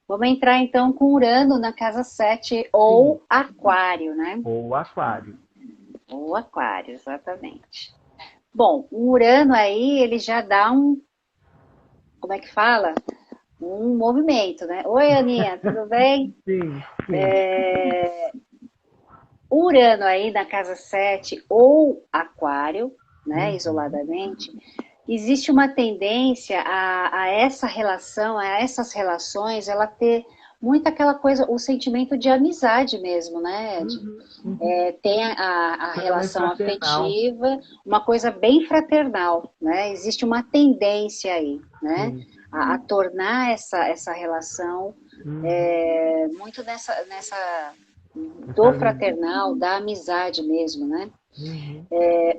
Vamos entrar então com Urano na casa 7 ou Aquário, né? Ou Aquário. Ou Aquário, exatamente. Bom, o Urano aí, ele já dá um, como é que fala? Um movimento, né? Oi, Aninha, tudo bem? Sim, sim. O Urano aí na casa 7 ou Aquário, né, Uhum. isoladamente, existe uma tendência a essa relação, a essas relações, ela ter muito aquela coisa, o sentimento de amizade mesmo, né, Ed? Uhum. Uhum. Tem a Coisa mais relação fraternal. afetiva, uma coisa bem fraternal, né? Existe uma tendência aí, né? Sim. A tornar essa relação Uhum. muito Essa do linha. fraternal, da amizade mesmo, né? Uhum.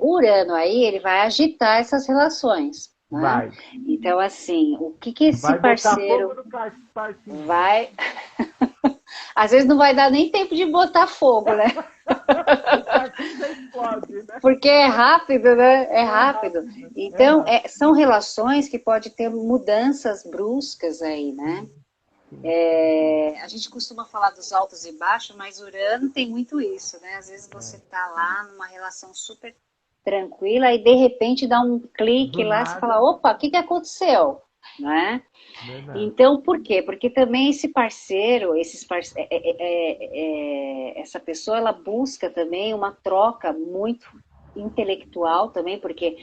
O Urano aí, ele vai agitar essas relações, né? Vai. Então, assim, o que que esse Vai botar fogo parceiro no parquinho. vai... Às vezes não vai dar nem tempo de botar fogo, né? O parquinho já explode, né? Porque é rápido, né? É É rápido. rápido. É Então, rápido. são relações que pode ter mudanças bruscas aí, né? Sim, sim. A gente costuma falar dos altos e baixos, mas Urano tem muito isso, né? Às vezes você É. tá lá numa relação super tranquila e de repente dá um clique Do lá, você fala, nada. opa, o que que aconteceu? Né? Verdade. Então, por quê? Porque também esse parceiro, essa pessoa, ela busca também uma troca muito intelectual também, porque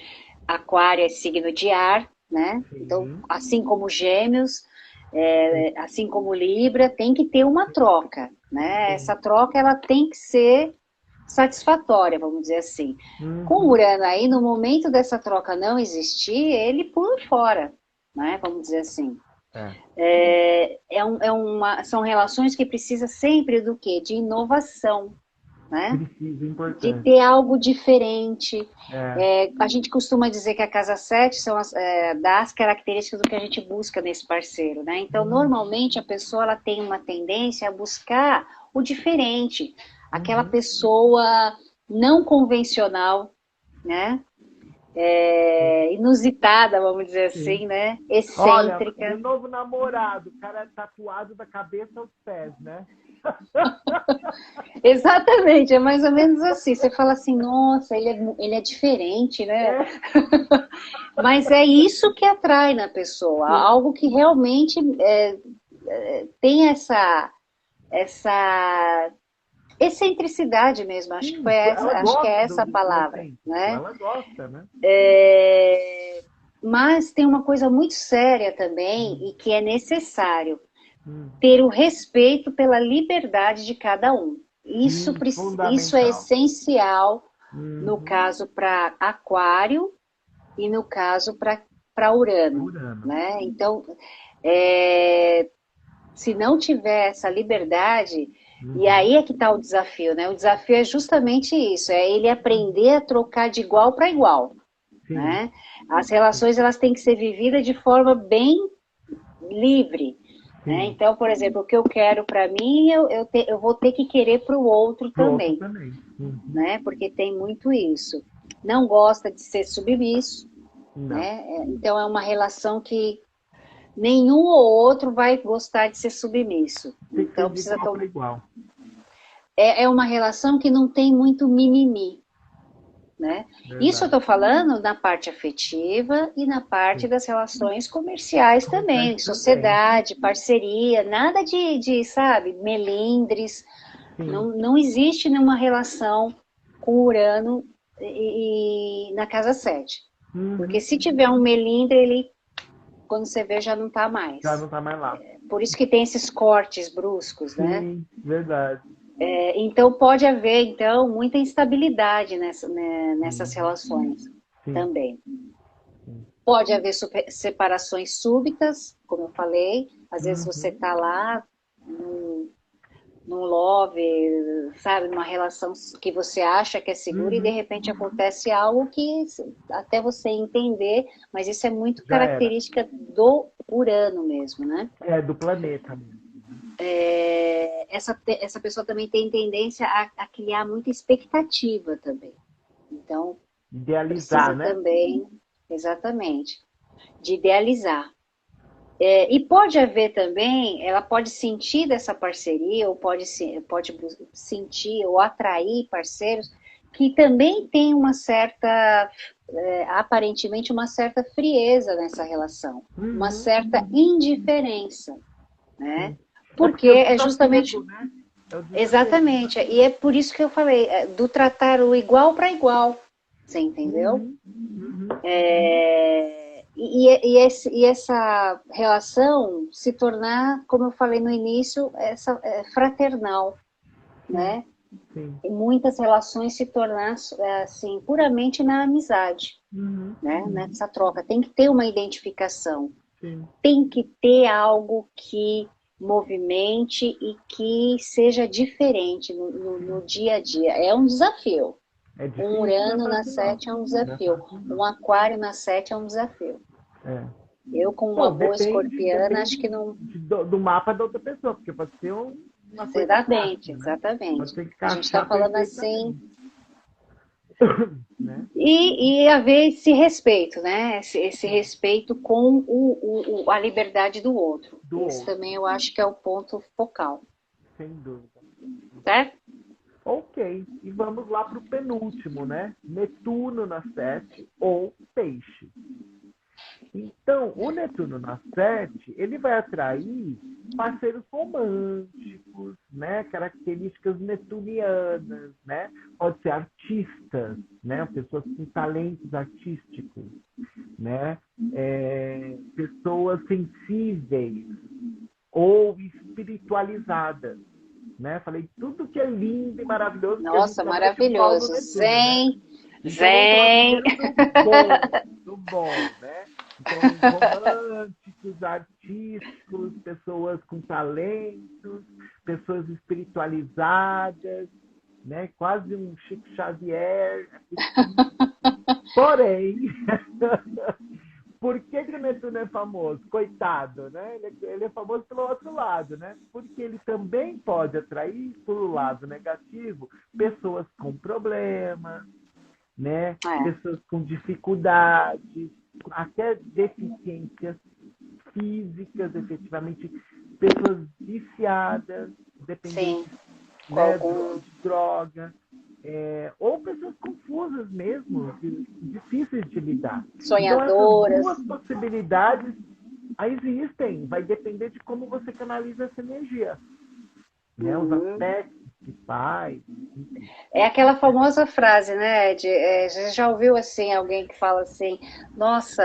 Aquário é signo de ar, né? Então, Sim. assim como Gêmeos, Sim. assim como Libra, tem que ter uma troca, né? Sim. Essa troca ela tem que ser satisfatória, vamos dizer assim. Com Uhum. Urano aí, no momento dessa troca não existir, ele pula fora, né? Vamos dizer assim. É. São relações que precisam sempre do quê? De inovação, né? Precisa, De importante. ter algo diferente. É. A gente costuma dizer que a casa 7 são das características do que a gente busca nesse parceiro, né? Então, Uhum. normalmente a pessoa ela tem uma tendência a buscar o diferente, aquela Uhum. pessoa não convencional, né? Sim. Inusitada, vamos dizer Sim. assim, né? Olha, e Excêntrica. o novo namorado, o cara é tatuado da cabeça aos pés, né? Exatamente, é mais ou menos assim. Você fala assim, nossa, ele é diferente, né? É. Mas é isso que atrai na pessoa, Sim. algo que realmente tem essa excentricidade mesmo. Acho que Sim, ela acho que é gosta essa a do palavra, excêntrico, né? ela gosta, né? Mas tem uma coisa muito séria também Hum, e que é necessário hum. ter o respeito pela liberdade de cada um. Sim, Isso é fundamental. essencial no Uhum. caso para Aquário e no caso para Urano, Urano. né? Então, é, se não tiver essa liberdade, e Uhum. aí é que está o desafio, né? O desafio é justamente isso, é ele aprender a trocar de igual para igual, Sim, né? As sim, relações elas têm que ser vividas de forma bem livre, né? sim. Então, por exemplo, o que eu quero para mim, eu vou ter que querer para o outro Pro outro também, também. Uhum. né? Porque tem muito isso. Não gosta de ser submisso, Não. né? Então é uma relação que nenhum ou outro vai gostar de ser submisso. Tem que ser Então de precisa igual para tomar. igual. É uma relação que não tem muito mimimi, né? Isso eu Verdade. estou falando na parte afetiva e na parte Sim. das relações comerciais Comerciais também, também. sociedade, parceria, nada sabe, melindres. Sim. Não existe nenhuma relação com Urano na casa 7. Porque Uhum. se tiver um melindre, ele, quando você vê, já não está Já mais. não tá mais lá. Por isso que tem esses cortes bruscos, né? Sim, verdade. Então pode haver, então, muita instabilidade nessas Uhum. relações Sim, também. sim. Pode haver separações súbitas, como eu falei. Às vezes você Uhum. está lá num love, sabe, numa relação que você acha que é segura e de Uhum. repente acontece algo que até você entender, mas isso é muito Já era. característica do Urano mesmo, né? É do planeta mesmo. essa pessoa também tem tendência a criar muita expectativa também. Então, Idealizar, precisa né? também, exatamente, de idealizar. E pode haver também, ela pode sentir dessa parceria, ou pode sentir ou atrair parceiros que também tem uma certa, aparentemente, uma certa frieza nessa relação, uma certa indiferença, né? Sim. Porque Porque é o é justamente, desapego, né? É o desapego. exatamente, e é por isso que eu falei, do tratar o igual para igual, você entendeu? Uhum, uhum, E essa relação se tornar, como eu falei no início, fraternal, sim, né? sim. E muitas relações se tornar assim puramente na amizade, Uhum, né? Nessa troca tem que ter uma identificação, sim. tem que ter algo que movimente e que seja diferente no dia a dia. É um desafio. É Um difícil, não é Urano na fácil não. 7 é um Não é desafio. fácil Um não. Aquário na 7 é um desafio. É. Eu, com uma Bom, boa depende, escorpiana, acho depende que não. do mapa da outra pessoa, porque pode ser uma coisa Exatamente, fácil, né? Pode exatamente. ser A gente está encaixar falando assim. perfeitamente, né? E haver esse respeito, né? Esse respeito com a liberdade do outro. Do Esse outro, também eu acho que é o ponto focal, sem dúvida. certo? Ok, e vamos lá para o penúltimo, né? Netuno na 7 ou Peixe. Então, o Netuno na 7, ele vai atrair parceiros românticos, né? Características netunianas, né? Pode ser artistas, né? Pessoas com talentos artísticos, né? Pessoas sensíveis ou espiritualizadas, né? Falei tudo que é lindo e maravilhoso que a gente Nossa, já mete o pau no maravilhoso. Netuno, né? Zen, Então vamos falar zen. primeiro do bom, né? Então, românticos, artísticos, pessoas com talentos, pessoas espiritualizadas, né? Quase um Chico Xavier. Porém, por que, que o Netuno é famoso? Coitado, né? Ele é famoso pelo outro lado, né? Porque ele também pode atrair, pelo lado negativo, pessoas com problemas, né? É, Pessoas com dificuldades, até deficiências físicas, efetivamente, pessoas viciadas, sim, dependentes, com né, algum de droga, ou pessoas confusas mesmo, difíceis de lidar. Então, essas sonhadoras. duas possibilidades existem, vai depender de como você canaliza essa energia, né? Os Uhum. aspectos que faz, enfim. É aquela famosa frase, né? Você já ouviu assim alguém que fala assim: Nossa,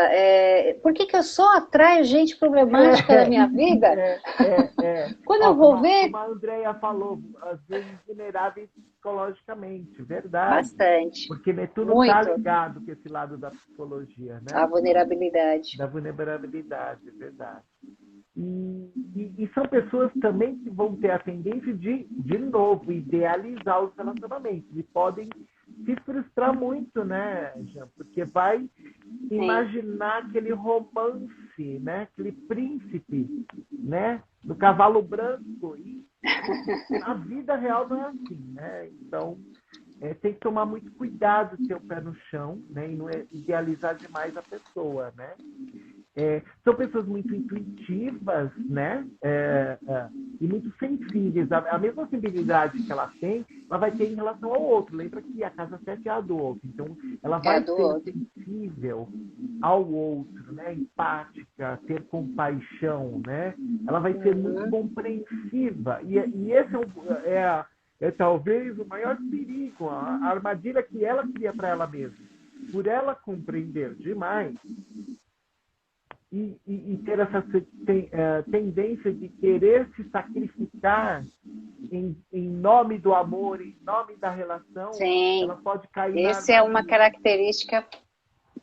por que que eu só atraio gente problemática na minha vida? É. Quando Ó, eu como vou a, ver, como a Andrea falou, às vezes vulneráveis psicologicamente, verdade. bastante, Porque Netuno está muito ligado com esse lado da psicologia, a né? vulnerabilidade. Da vulnerabilidade, verdade. E são pessoas também que vão ter a tendência de novo, idealizar os relacionamentos. E podem se frustrar muito, né, Jean? Porque vai Sim. imaginar aquele romance, né? Aquele príncipe, né? Do cavalo branco. E a vida real não é assim, né? Então, tem que tomar muito cuidado, ter o pé no chão, né? E não idealizar demais a pessoa, né? São pessoas muito intuitivas, né? E muito sensíveis. A mesma sensibilidade que ela tem, ela vai ter em relação ao outro. Lembra que a casa 7 é a do outro. Então, ela É a vai do ser outro. sensível ao outro, né? Empática, ter compaixão, né? Ela vai ser muito Uhum. compreensiva. E esse é talvez o maior perigo, a armadilha que ela cria para ela mesma. Por ela compreender demais, e ter essa tendência de querer se sacrificar em nome do amor, em nome da relação, ela Sim, pode cair na esse é uma armadilha, característica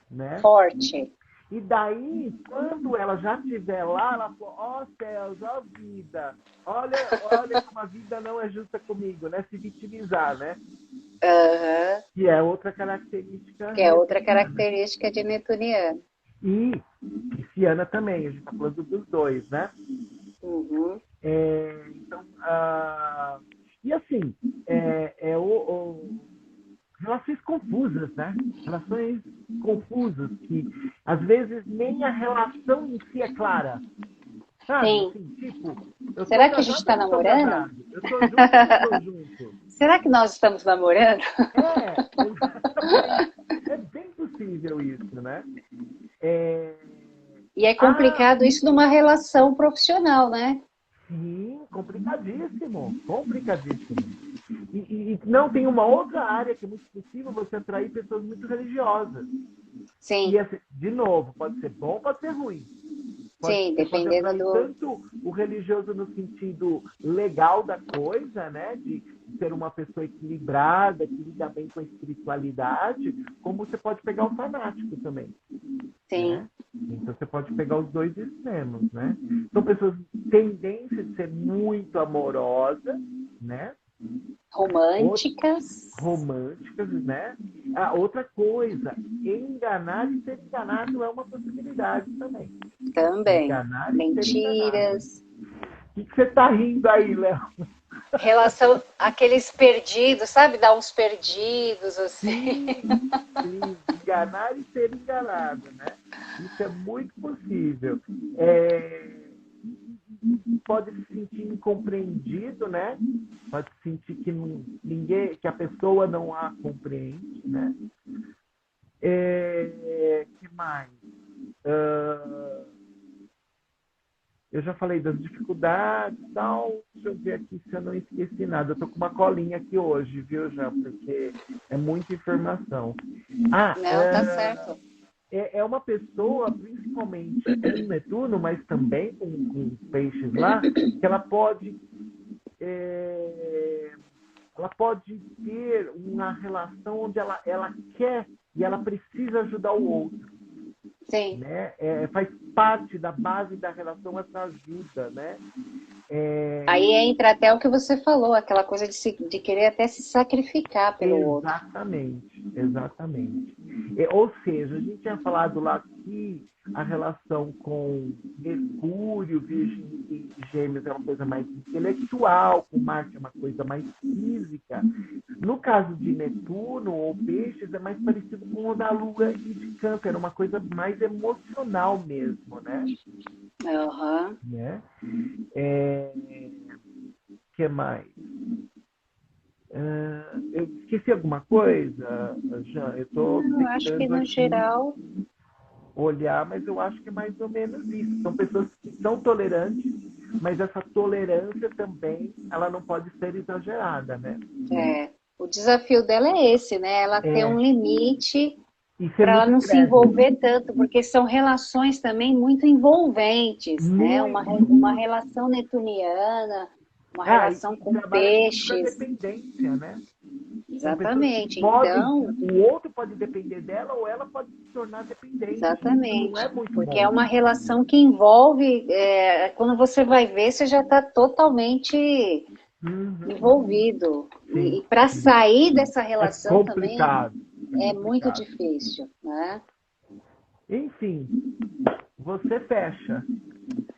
né? forte. E daí, quando ela já estiver lá, ela fala, ó céus, ó vida, olha como a vida não é justa comigo, né? Se vitimizar, né? Aham. Que é outra característica Que é outra netuniana. característica de Netuniano. E pisciana também, a gente está falando dos dois, né? Uhum. Então, e assim, relações confusas, né? Relações confusas, que às vezes nem a relação em si é clara. Sabe, Sim. assim, tipo, eu tô Será que a gente casado está ou não tô namorando? casado? Eu tô junto ou não tô junto? Será que nós estamos namorando? Exatamente. É bem possível isso, né? É, E é ah, complicado isso numa relação profissional, né? sim, complicadíssimo, complicadíssimo. E não, tem uma outra área que é muito possível você atrair pessoas muito religiosas. E, Sim, assim, de novo, pode ser bom, pode ser ruim. sim, Você pode dependendo atrair do. tanto o religioso no sentido legal da coisa, né? De ser uma pessoa equilibrada, que lida bem com a espiritualidade, como você pode pegar o fanático também, Sim, né? Então você pode pegar os dois extremos, né? São pessoas tendência de ser muito amorosa, né? românticas Românticas, né? Outra coisa, enganar e ser enganado é uma possibilidade também. também. Enganar e ser enganado. Mentiras. O que você tá rindo aí, Léo? Relação, aqueles perdidos, sabe? Dar uns perdidos, assim. Sim, sim, enganar e ser enganado, né? Isso é muito possível. Pode se sentir incompreendido, né? Pode sentir que ninguém, que a pessoa não a compreende, né? Que mais? Ah, eu já falei das dificuldades e tal. Deixa eu ver aqui se eu não esqueci nada. Eu tô com uma colinha aqui hoje, viu, já? Porque é muita informação. Ah, Não, tá certo. é uma pessoa, principalmente com Netuno, mas também com peixes lá, que é, ela pode ter uma relação onde ela quer e ela precisa ajudar o outro, Sim. né? Faz parte da base da relação essa ajuda, né? Aí É, entra até o que você falou, aquela coisa de querer até se sacrificar pelo outro. Exatamente, exatamente. Ou seja, a gente tinha falado lá que a relação com Mercúrio, Virgem e Gêmeos é uma coisa mais intelectual, com Marte é uma coisa mais física. No caso de Netuno ou Peixes, é mais parecido com o da Lua e de Câncer, é uma coisa mais emocional mesmo, né? Aham. né? É, que mais? Eu esqueci alguma coisa, Jean? Eu estou Não, eu acho que tentando no aqui geral, olhar, mas eu acho que é mais ou menos isso. São pessoas que são tolerantes, mas essa tolerância também, ela não pode ser exagerada, né? o desafio dela é esse, né? Ela ter um É, limite e ser para ela muito não se breve. envolver tanto, porque são relações também muito envolventes, né? Muito. Uma relação netuniana, uma relação E com trabalha muito da peixes. dependência, né? São pessoas que Exatamente. podem, Então, o outro pode depender dela ou ela pode se tornar dependente. Isso não é exatamente. muito Porque é bom. uma relação que envolve, quando você vai ver, você já está totalmente Uhum. envolvido. Sim, E para sim. sair dessa É relação também complicado. É é muito complicado. difícil, né? Enfim, você fecha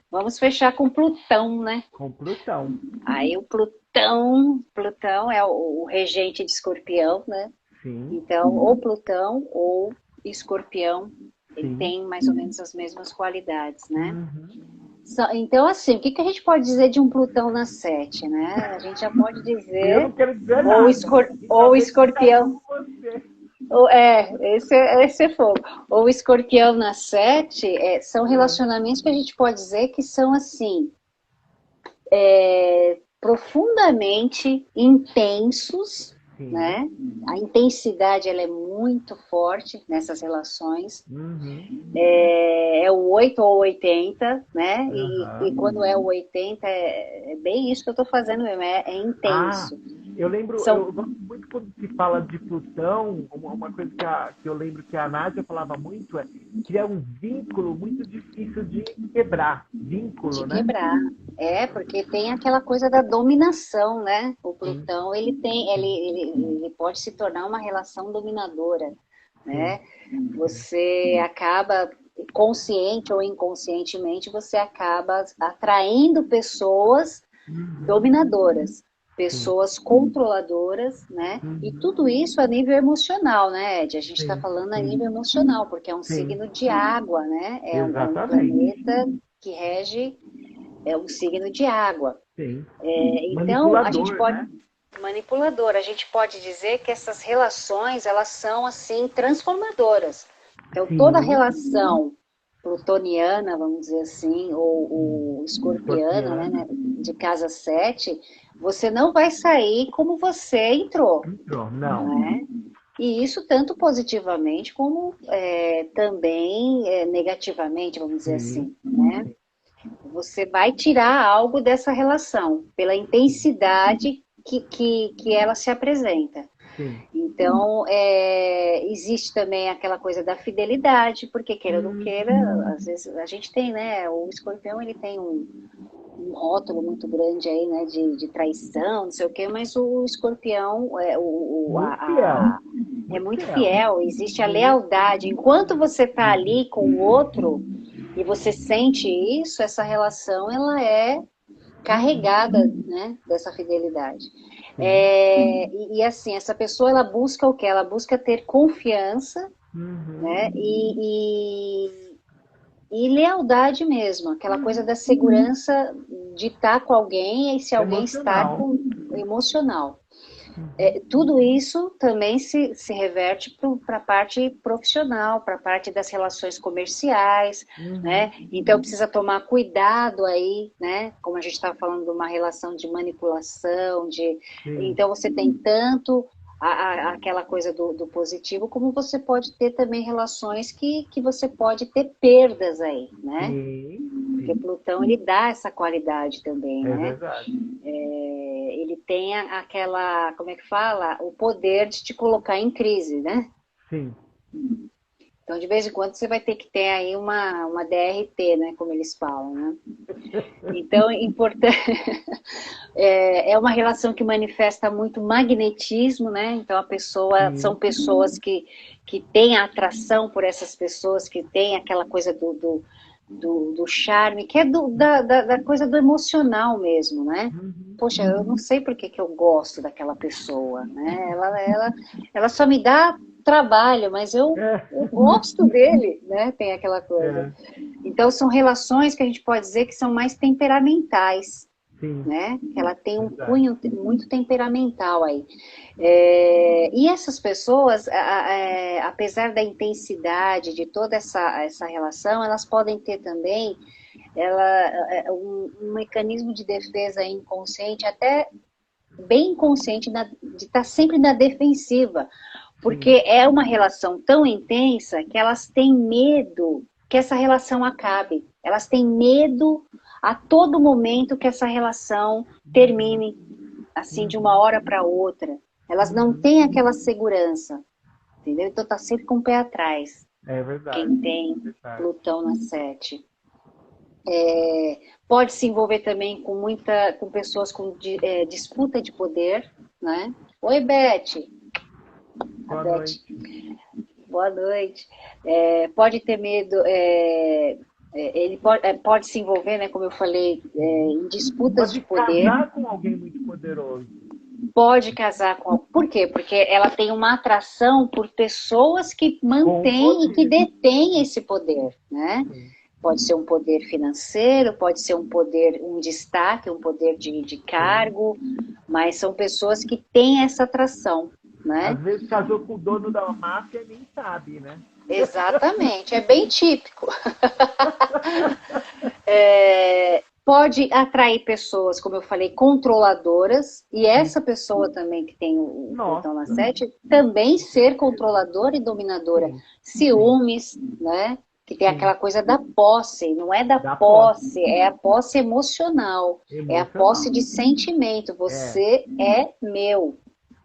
Vamos fechar com Plutão, né? com Plutão. Aí Plutão é o regente de Escorpião, né? Sim, Então, ou Plutão ou Escorpião, ele sim. tem mais ou menos as mesmas qualidades, né? Uhum. Então, assim, o que que a gente pode dizer de um Plutão na sete, né? A gente já pode Eu não dizer quero dizer nada. Ainda ou bem que caiu Escorpião. com você. Esse é fogo. Ou Escorpião na sete são É, relacionamentos que a gente pode dizer que são assim profundamente intensos, sim. né? A intensidade ela é muito forte nessas relações. Uhum. É o 8 ou 80, né? E Aham. quando é o 80, é bem isso que eu estou fazendo mesmo, é Ah, intenso. eu lembro, São eu gosto muito quando se fala de Plutão, uma coisa que eu lembro que a Nádia falava muito é que é um vínculo muito difícil de quebrar. de Vínculo, né? quebrar. Porque tem aquela coisa da dominação, né? O Sim, Plutão, ele pode se tornar uma relação dominadora, sim, né? Você acaba consciente ou inconscientemente, você acaba atraindo pessoas Uhum. dominadoras, Sim. pessoas controladoras, né? E Uhum. tudo isso a nível emocional, né, Ed? A gente está Sim. falando a nível emocional, porque é um Sim. signo de água, né? É um Exatamente. planeta que rege, é um signo de água. Sim. Então, a gente Manipulador, pode né? manipulador, a gente pode dizer que essas relações, elas são assim transformadoras. Então, toda Sim. relação plutoniana, vamos dizer assim, ou escorpiana, Escorpiana. né, de casa 7, você não vai sair como você entrou, Entrou. Não. né? E isso tanto positivamente como também negativamente, vamos dizer Sim. assim, né? Você vai tirar algo dessa relação, pela intensidade que ela se apresenta. Sim. Então, existe também aquela coisa da fidelidade, porque queira ou não queira, às vezes a gente tem, né? O escorpião ele tem um rótulo muito grande aí, né? De traição, não sei o quê, mas o escorpião Muito fiel. é Muito muito fiel. fiel, existe a Muito. lealdade. Enquanto você está ali com o outro e você sente isso, essa relação ela é Uhum. carregada, né, dessa fidelidade. Sim. E assim, essa pessoa ela busca o quê? Ela busca ter confiança, Uhum. né, e lealdade mesmo, aquela coisa Uhum. da segurança de estar com alguém e se alguém estar Emocional. com emocional. Uhum. Tudo isso também se reverte para a parte profissional, para a parte das relações comerciais, Uhum. né? Então precisa tomar cuidado aí, né? Como a gente estava falando de uma relação de manipulação, Sim. então você tem tanto aquela coisa do positivo, como você pode ter também relações que você pode ter perdas aí, né? Sim. Porque Sim. Plutão ele dá essa qualidade também, É né? verdade. Ele tem aquela, como é que fala? O poder de te colocar em crise, né? Sim. Então, de vez em quando, você vai ter que ter aí uma DRT, né? Como eles falam, né? Então, importante. É uma relação que manifesta muito magnetismo, né? Então, são Sim. pessoas que têm a atração por essas pessoas, que têm aquela coisa do charme, que é da coisa do emocional mesmo, né? Uhum. Poxa, eu não sei por que eu gosto daquela pessoa, né? Ela só me dá trabalho, mas É. eu gosto dele, né? Tem aquela coisa. É. Então, são relações que a gente pode dizer que são mais temperamentais, Sim. né? Ela tem um Verdade. cunho muito temperamental aí. E essas pessoas, apesar da intensidade de toda essa relação, elas podem ter também um mecanismo de defesa inconsciente, até bem inconsciente, de estar sempre na defensiva, Sim. porque é uma relação tão intensa que elas têm medo que essa relação acabe. Elas têm medo a todo momento que essa relação Uhum. termine, assim, de uma Uhum. hora para outra. Elas não Uhum. têm aquela segurança, entendeu? Então tá sempre com o pé atrás. É verdade. Quem tem Verdade. Plutão na 7. Pode se envolver também com pessoas com disputa de poder, né? Oi, Beth. A Boa Beth, noite. boa noite. Pode ter medo, ele pode se envolver, né, como eu falei, em disputas de Pode poder. casar com alguém muito poderoso. Pode casar com. Por quê? Porque ela tem uma atração por pessoas que Com mantêm e que poder. detêm esse poder, né? Sim. Pode ser um poder financeiro, pode ser um poder, um destaque, um poder de Sim. cargo, mas são pessoas que têm essa atração, Às né? vezes casou com o dono da máfia e nem sabe, né? Exatamente, é bem típico. Pode atrair pessoas, como eu falei, controladoras, e Sim. essa pessoa também que tem o Plutão na Nossa. 7 também ser controladora e dominadora. Sim. Sim. Ciúmes, né? Que tem Sim. aquela coisa da posse, não é da Da posse. posse, é a posse emocional, é a posse Emocional. de sentimento. É. Você é meu,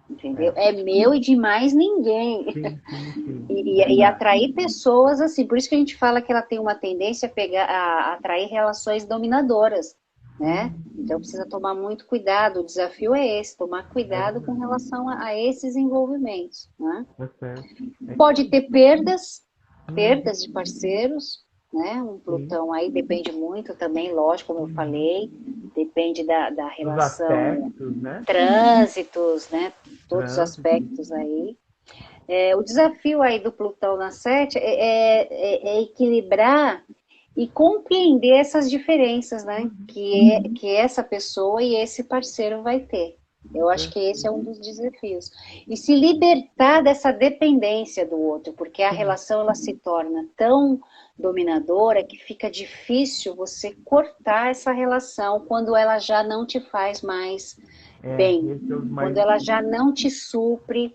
entendeu? É. É meu e de mais ninguém. Sim, sim, sim. E Verdade. atrair pessoas assim, por isso que a gente fala que ela tem uma tendência a atrair relações dominadoras, né? Uhum. Então precisa tomar muito cuidado. O desafio é esse, tomar É cuidado com verdade. relação a esses envolvimentos, né? Tá certo. É isso Pode aí. ter perdas, perdas de parceiros, né? Um sim. Plutão aí depende muito também, lógico, como eu falei, depende da Dos relação, aspectos, né? trânsitos, né? Todos os Trânsito. aspectos aí. O desafio aí do Plutão na 7 é equilibrar e compreender essas diferenças, né? Que essa pessoa e esse parceiro vai ter. Eu acho que esse é um dos desafios. E se libertar dessa dependência do outro, porque a Sim. relação ela se torna tão dominadora que fica difícil você cortar essa relação quando ela já não te faz mais bem, Esse é o mais quando ela difícil. já não te supre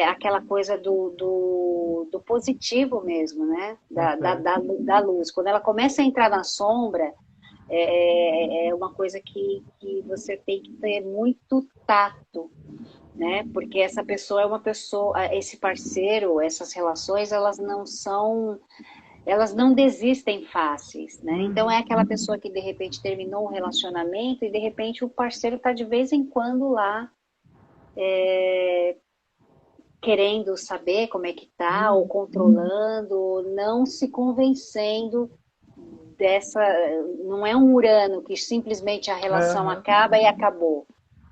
aquela coisa do positivo mesmo, né? Tá certo. Da luz. Quando ela começa a entrar na sombra, é uma coisa que você tem que ter muito tato, né? Porque essa pessoa é uma pessoa, esse parceiro, essas relações, elas não desistem fáceis, né? Então é Uhum. aquela pessoa que de repente terminou um relacionamento e de repente o parceiro está de vez em quando lá querendo saber como é que tá, ou Uhum. controlando, não se convencendo dessa. Não é um Urano que simplesmente a relação Aham. acaba e acabou.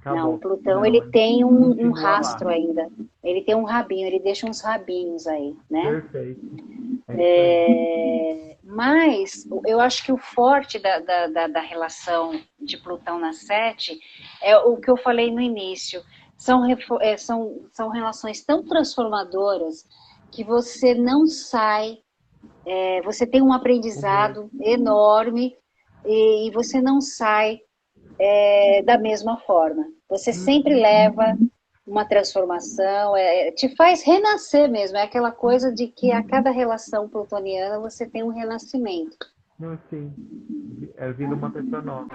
Não, o Acabou. Plutão Não, ele ele tem um continua lá. rastro ainda. Ele tem um rabinho, ele deixa uns rabinhos aí, né? Perfeito. É isso aí. Mas eu acho que o forte da relação de Plutão na 7 é o que eu falei no início. São relações tão transformadoras que você não sai, você tem um O mesmo. aprendizado enorme e você não sai da mesma forma. Você sempre Uhum. leva uma transformação, te faz renascer mesmo. É aquela coisa de que a cada relação plutoniana você tem um renascimento. Sim. É vindo uma pessoa nova.